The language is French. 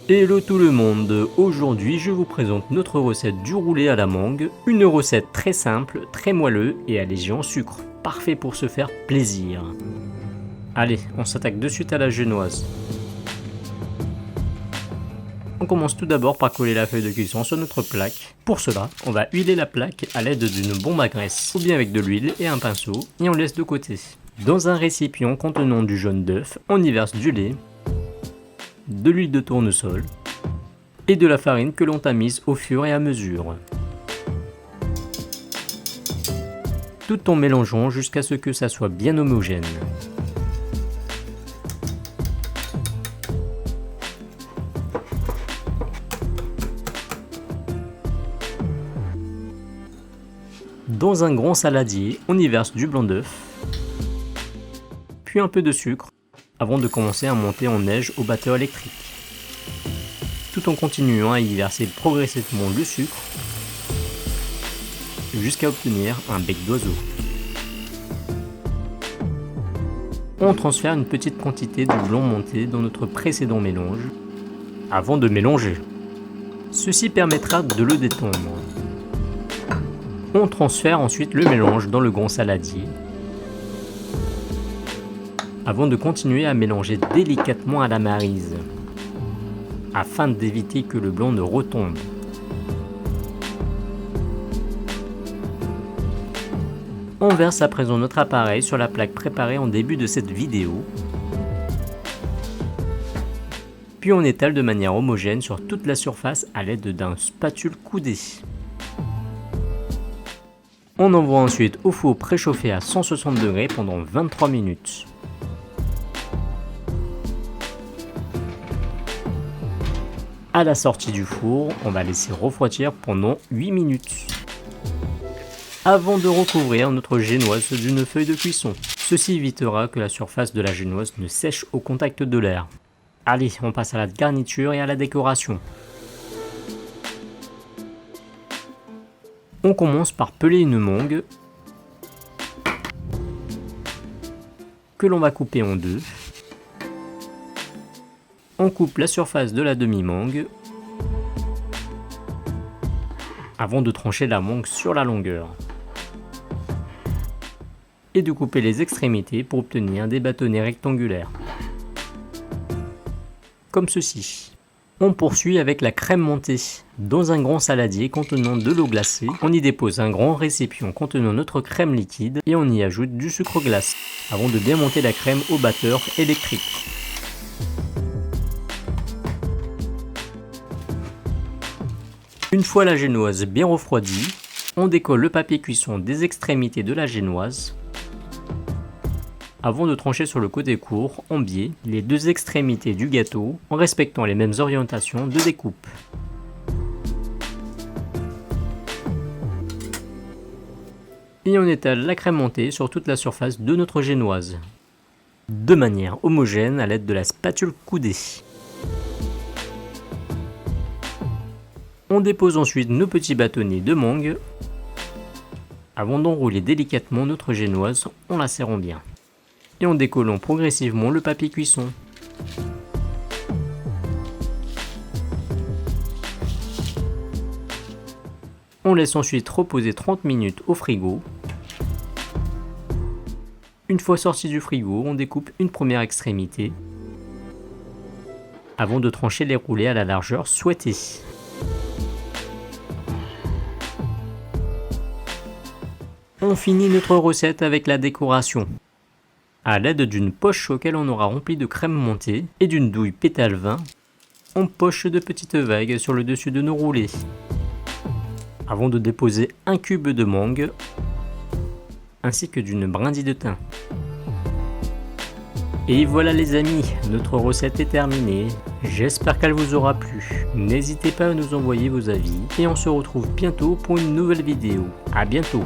Hello tout le monde, aujourd'hui je vous présente notre recette du roulé à la mangue, une recette très simple, très moelleux et allégée en sucre, parfait pour se faire plaisir. Allez, on s'attaque de suite à la génoise. On commence tout d'abord par coller la feuille de cuisson sur notre plaque. Pour cela, on va huiler la plaque à l'aide d'une bombe à graisse, ou bien avec de l'huile et un pinceau, et on laisse de côté. Dans un récipient contenant du jaune d'œuf, on y verse du lait, de l'huile de tournesol et de la farine que l'on tamise au fur et à mesure. Tout en mélangeant jusqu'à ce que ça soit bien homogène. Dans un grand saladier, on y verse du blanc d'œuf, puis un peu de sucre, avant de commencer à monter en neige au batteur électrique, tout en continuant à y verser progressivement le sucre, jusqu'à obtenir un bec d'oiseau. On transfère une petite quantité de blanc monté dans notre précédent mélange, avant de mélanger. Ceci permettra de le détendre. On transfère ensuite le mélange dans le grand saladier, avant de continuer à mélanger délicatement à la maryse, afin d'éviter que le blanc ne retombe. On verse à présent notre appareil sur la plaque préparée en début de cette vidéo, puis on étale de manière homogène sur toute la surface à l'aide d'un spatule coudé. On envoie ensuite au four préchauffé à 160 degrés pendant 23 minutes. À la sortie du four, on va laisser refroidir pendant 8 minutes. Avant de recouvrir notre génoise d'une feuille de cuisson. Ceci évitera que la surface de la génoise ne sèche au contact de l'air. Allez, on passe à la garniture et à la décoration. On commence par peler une mangue que l'on va couper en deux. On coupe la surface de la demi-mangue avant de trancher la mangue sur la longueur et de couper les extrémités pour obtenir des bâtonnets rectangulaires, comme ceci. On poursuit avec la crème montée. Dans un grand saladier contenant de l'eau glacée, on y dépose un grand récipient contenant notre crème liquide et on y ajoute du sucre glace, avant de bien monter la crème au batteur électrique. Une fois la génoise bien refroidie, on décolle le papier cuisson des extrémités de la génoise, avant de trancher sur le côté court, en biais, les deux extrémités du gâteau en respectant les mêmes orientations de découpe. Et on étale la crème montée sur toute la surface de notre génoise, de manière homogène à l'aide de la spatule coudée. On dépose ensuite nos petits bâtonnets de mangue, avant d'enrouler délicatement notre génoise en la serrant bien. Et en décollant progressivement le papier cuisson. On laisse ensuite reposer 30 minutes au frigo. Une fois sorti du frigo, on découpe une première extrémité avant de trancher les roulés à la largeur souhaitée. On finit notre recette avec la décoration. À l'aide d'une poche auquel on aura rempli de crème montée et d'une douille pétale vin, on poche de petites vagues sur le dessus de nos roulés, avant de déposer un cube de mangue, ainsi que d'une brindille de thym. Et voilà les amis, notre recette est terminée, j'espère qu'elle vous aura plu. N'hésitez pas à nous envoyer vos avis et on se retrouve bientôt pour une nouvelle vidéo. À bientôt.